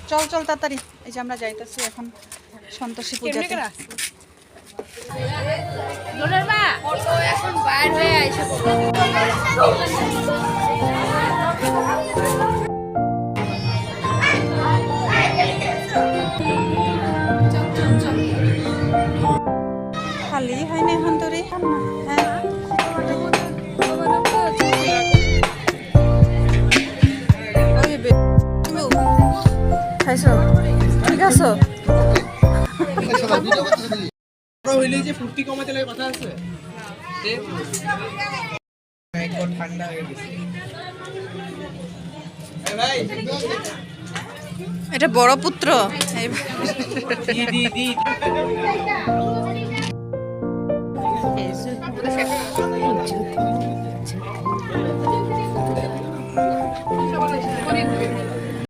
চল চল তাড়াতাড়ি, এই যে আমরা যাইতেছি এখন সন্তোষী পূজাতে। এখন বাইর হয়ে আইসে খালি হয় না এখন তোরে। হ্যাঁ খাইছো? ঠিক আছো? হইলে যে ফুর্তি কমাতে লাগে কথা আছে ঠান্ডা হয়ে গেছে ভাই। এটা বড় পুত্র।